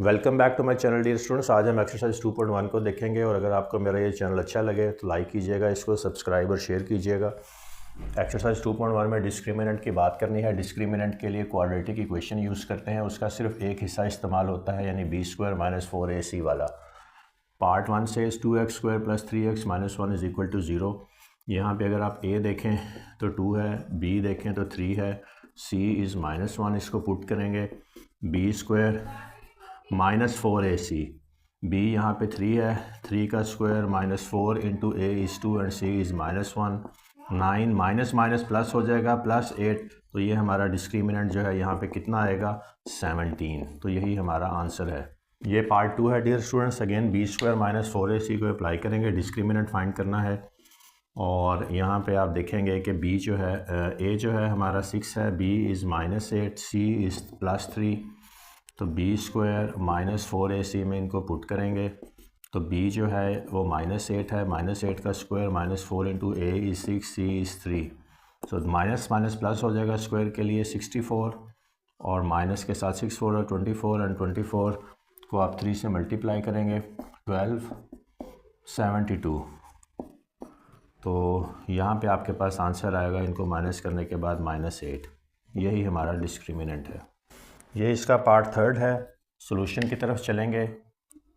Welcome back to my channel dear students. आज हम exercise 2.1 को देखेंगे और अगर आपको मेरा ये चैनल अच्छा लगे तो लाइक कीजिएगा, इसको सब्सक्राइब और शेयर कीजिएगा। एक्सरसाइज 2.1 में डिस्क्रिमिनेंट की बात करनी है। डिस्क्रिमिनेंट के लिए क्वाड्रेटिक इक्वेशन यूज़ करते हैं, उसका सिर्फ एक हिस्सा इस्तेमाल होता है, यानी b² - 4ac वाला। पार्ट 1 से 2x² + 3x - 1 = 0। यहाँ पे अगर आप a देखें तो 2 है, b देखें तो 3 है, c इज़ -1, इसको पुट करेंगे b² - 4ac। b यहाँ पे 3 है, 3 का square -4 × a is 2 and c is -1। 9 minus minus plus हो जाएगा +8, तो ये हमारा डिस्क्रिमिनेंट जो है यहाँ पे कितना आएगा 17। तो यही हमारा आंसर है। ये पार्ट 2 है dear students. Again b² - 4ac को अप्लाई करेंगे, डिस्क्रिमिनेंट फाइंड करना है। और यहाँ पे आप देखेंगे कि b जो है a जो है हमारा 6 है, b इज़ -8, c इज़ +3, तो b² - 4ac में इनको पुट करेंगे तो b जो है वो -8 है, -8 का square -4 × a is 6, c is 3, तो माइनस माइनस प्लस हो जाएगा स्क्वायर के लिए 64, और माइनस के साथ 6 4 24, एंड 24 को आप 3 से मल्टीप्लाई करेंगे 12 72। तो यहाँ पे आपके पास आंसर आएगा, इनको माइनस करने के बाद -8। यही हमारा डिस्क्रिमिनेंट है। ये इसका पार्ट 3 है। सॉल्यूशन की तरफ चलेंगे।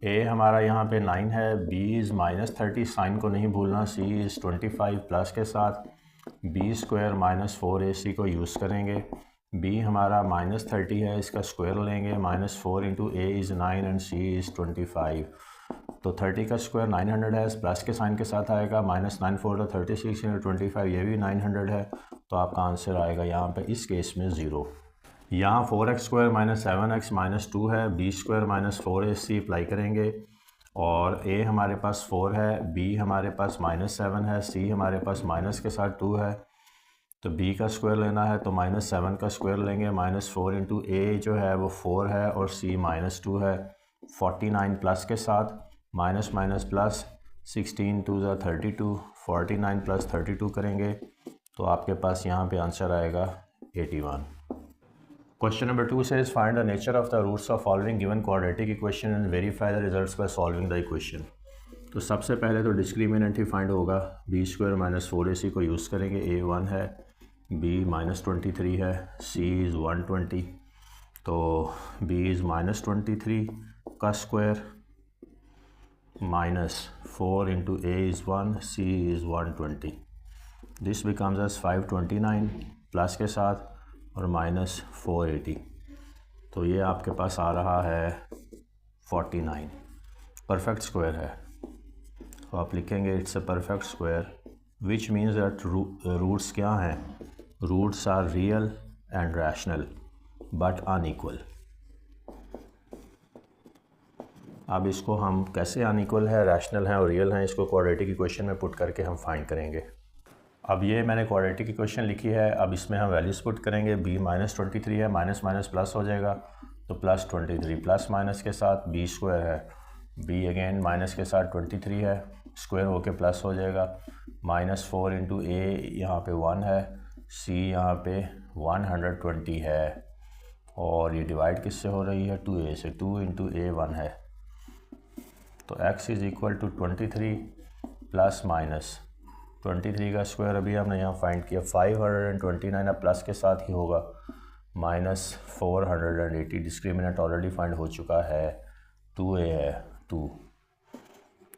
a हमारा यहाँ पे 9 है, b इज़ -30, साइन को नहीं भूलना, c इज़ 25 प्लस के साथ b² - 4ac को यूज़ करेंगे। b हमारा -30 है, इसका स्क्वायर लेंगे, -4 × a is 9 and c is 25, तो 30 का स्क्वायर 900 है, प्लस के साइन के साथ आएगा, -9 4 36 × 25, ये भी 900 है, तो आपका आंसर आएगा यहाँ पे इस केस में 0। यहाँ 4x² - 7x - 2 है, b² - 4ac अप्लाई करेंगे, और a हमारे पास 4 है, b हमारे पास -7 है, c हमारे पास माइनस के साथ 2 है, तो b का स्क्वायर लेना है तो -7 का स्क्वायर लेंगे, -4 × a जो है वो 4 है और c -2 है, 49 प्लस के साथ माइनस माइनस प्लस 16 2 32, 49 + 32 करेंगे तो आपके पास यहाँ पे आंसर आएगा 81। Question number 2 says find the nature of the roots of following given quadratic equation and verify the results by solving the equation। तो सबसे पहले तो डिस्क्रिमिनेंट ही फाइंड होगा, b² - 4ac को यूज़ करेंगे। a 1 है, b -23 है, c इज़ 120, तो b इज़ -23 का square -4 × a is 1, c is 120, this becomes as 529 plus के साथ और -480, तो ये आपके पास आ रहा है 49। परफेक्ट स्क्वायर है, तो आप लिखेंगे it's a perfect square, which means that roots क्या हैं, roots are real and rational but unequal. अब इसको हम कैसे अनइक्वल है, रैशनल है और रियल हैं, इसको क्वाड्रेटिक इक्वेशन में पुट करके हम फाइंड करेंगे। अब ये मैंने क्वाड्रेटिक इक्वेशन लिखी है, अब इसमें हम वैल्यूज़ पुट करेंगे। b -23 है, माइनस माइनस प्लस हो जाएगा, तो +23 प्लस माइनस के साथ b² है, b अगेन माइनस के साथ 23 है, स्क्वायर होके प्लस हो जाएगा, -4 × a यहाँ पे 1 है, c यहाँ पे 120 है, और ये डिवाइड किससे हो रही है 2a से, 2 × a 1 है, तो x is equal to 23 plus minus 23 का स्क्वायर अभी हमने यहाँ फाइंड किया 529, अब प्लस के साथ ही होगा -480, डिस्क्रिमिनेंट ऑलरेडी फाइंड हो चुका है, 2a है 2,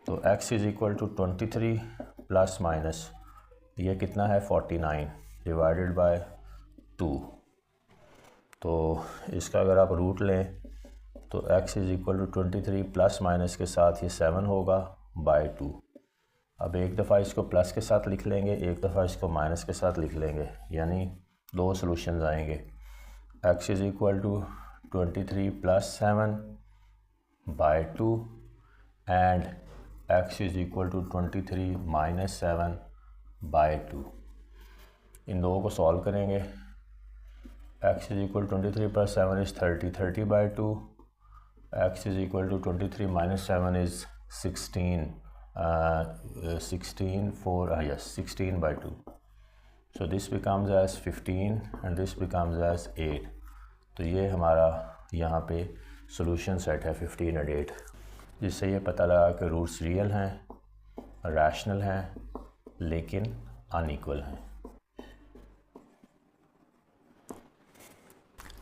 तो x is equal to 23 plus minus ये कितना है 49 डिवाइडेड बाय 2, तो इसका अगर आप रूट लें तो x is equal to 23 plus minus के साथ ये 7 होगा बाय 2। अब एक दफ़ा इसको प्लस के साथ लिख लेंगे, एक दफ़ा इसको माइनस के साथ लिख लेंगे, यानी दो सॉल्यूशंस आएंगे। x is equal to 23 plus 7 by 2 and x is equal to 23 minus 7 by 2। इन दो को सॉल्व करेंगे। x is equal 23 plus 7 is 30, 30 by 2, x is equal to 23 minus 7 is 16, 16 by 2, so this becomes as 15 and this becomes as 8, तो ये हमारा यहाँ पे solution set है 15 और 8, जिससे ये पता लगा कि रूट्स रियल हैं, रैशनल हैं, लेकिन अनइक्वल हैं।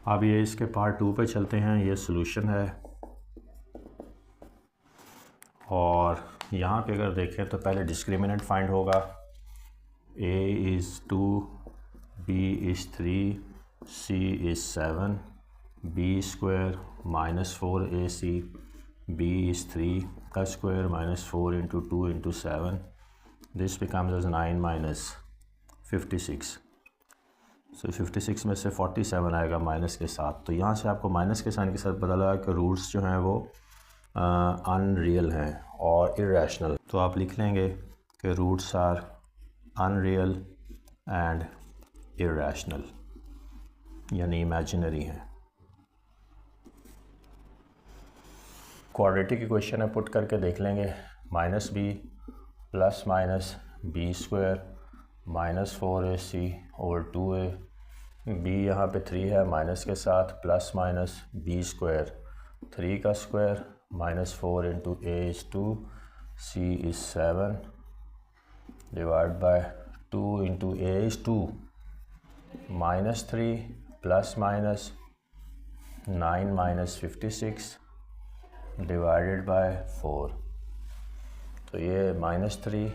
अब ये इसके पार्ट 2 पे चलते हैं। ये सोल्यूशन है और यहाँ पे अगर देखें तो पहले डिस्क्रिमिनेंट फाइंड होगा। a is 2, b is 3, c is 7, b square minus 4ac, b is 3 का square minus 4 into 2 into 7, this becomes as 9 minus 56। so 56 में से 47 आएगा माइनस के साथ, तो यहाँ से आपको माइनस के साइन के साथ पता लगा कि रूट्स जो हैं वो अनरियल हैं और इरेशनल। तो आप लिख लेंगे कि roots are unreal and irrational, यानी इमेजिनरी हैं। क्वाड्रेटिक इक्वेशन है, पुट करके देख लेंगे। Minus B plus minus B square minus 4ac over 2a, B यहाँ पे 3 है माइनस के साथ, प्लस माइनस बी स्क्वायर 3 का square minus 4 into a is 2, c is 7 divide by 2 into a is 2 minus 3 plus minus 9 minus 56 divided by 4। तो ये minus 3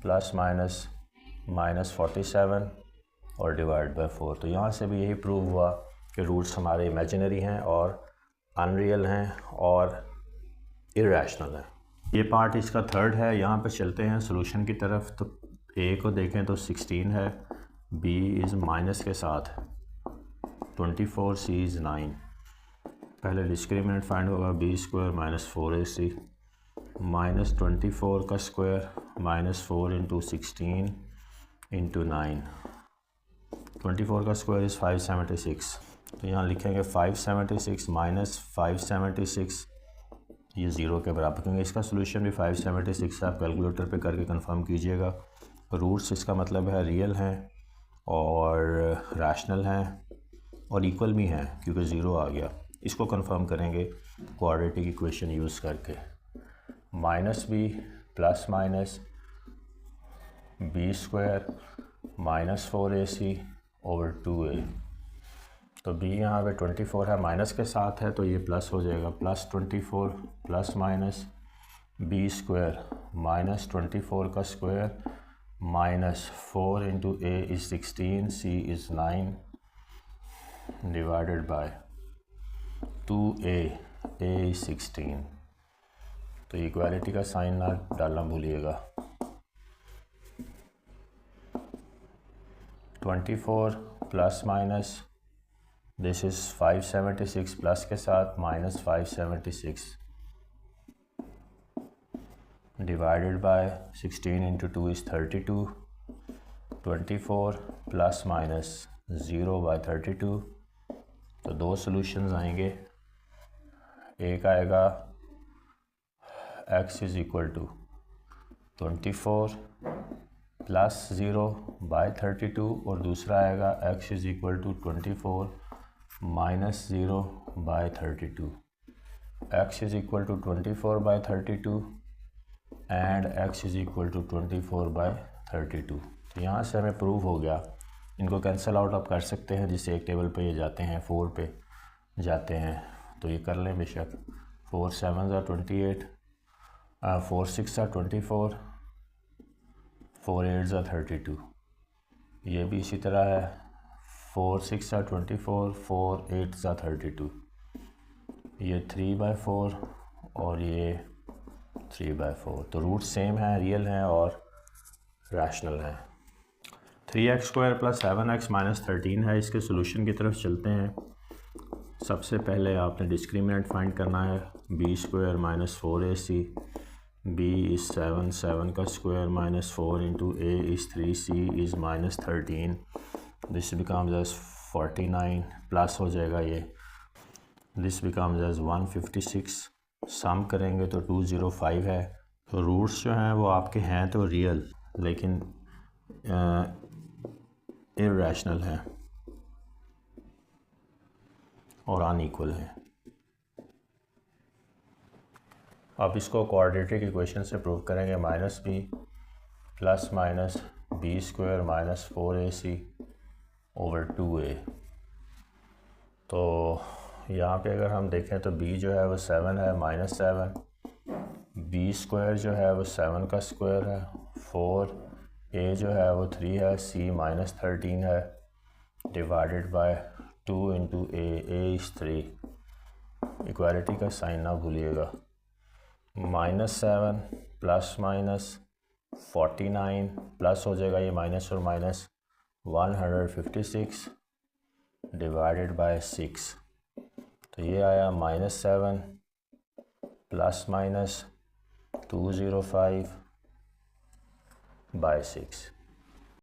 plus minus minus 47 और divide by 4। तो यहाँ से भी यही प्रूव हुआ कि रूट्स हमारे इमेजिनरी हैं और अनरियल हैं और इरेशनल हैं। ये पार्ट इसका थर्ड है। यहाँ पे चलते हैं सोल्यूशन की तरफ। तो ए को देखें तो 16 है, बी इज़ माइनस के साथ 24, सी इज़ 9। पहले डिस्क्रिमिनेंट फाइंड होगा, B square minus 4ac minus 24 का स्क्वायर माइनस 4 इंटू 16 इंटू 9। 24 का स्क्वायर इज़ 576। तो यहाँ लिखेंगे 576 माइनस 576, ये ज़ीरो के बराबर, क्योंकि इसका सोल्यूशन भी 576 है। आप कैलकुलेटर पे करके कंफर्म कीजिएगा। रूट्स इसका मतलब है रियल हैं और रैशनल हैं और इक्वल भी हैं, क्योंकि ज़ीरो आ गया। इसको कंफर्म करेंगे क्वाड्रेटिक इक्वेशन यूज़ करके। Minus B plus minus B square minus 4ac over 2a। तो b यहाँ पे 24 है माइनस के साथ है, तो ये प्लस हो जाएगा, plus 24 plus minus B square minus 24 का square minus 4 into a is 16, c is 9 divided by 2a, a is 16। तो इक्वालिटी का साइन ना डालना भूलिएगा। 24 plus minus this is 576 plus के साथ minus 576 divided by 16 into 2 is 32। 24 plus minus 0 by 32। तो दो सॉल्यूशंस आएंगे। एक आएगा x is equal to 24 plus 0 by 32 और दूसरा आएगा x is equal to 24 minus 0 by 32। x is equal to 24 by 32 and x is equal to 24 by 32। तो यहाँ से हमें प्रूव हो गया। इनको कैंसिल आउट आप कर सकते हैं, जिससे एक टेबल पे ये जाते हैं, 4 पे जाते हैं, तो ये कर लें बेशक। 4 7 are 28, 4 6 are 24, 4 8 are 32। ये भी इसी तरह है, 4 6 are 24, 4 8 are 32। ये 3/4 और ये 3/4। तो रूट सेम है, रियल हैं और रैशनल हैं। 3x square plus 7x minus 13 है। इसके सोल्यूशन की तरफ चलते हैं। सबसे पहले आपने डिस्क्रिमिनेंट फाइंड करना है। B square minus 4ac, b is 7, 7 का square minus 4 into a is 3, c is minus 13, this becomes as 49 plus हो जाएगा ये, दिस बिकम्स एज 156। सम करेंगे तो 205 है। तो रूट्स जो हैं वो आपके हैं तो रियल, लेकिन इरेशनल हैं और अनइक्वल हैं। अब इसको क्वाड्रेटिक इक्वेशन से प्रूव करेंगे। Minus B plus minus B square minus 4ac over 2a। तो यहाँ पे अगर हम देखें तो b जो है वो 7 है, माइनस 7, बी स्क्वायर जो है वो 7 का स्क्वायर है, 4a जो है वो 3 है, c माइनस 13 है, divided by 2 into a is 3। Equality का साइन ना भूलिएगा। माइनस 7 प्लस माइनस 49 प्लस हो जाएगा ये माइनस और माइनस 156 डिवाइडेड बाय 6। तो ये आया माइनस 7 प्लस माइनस 205 बाय 6।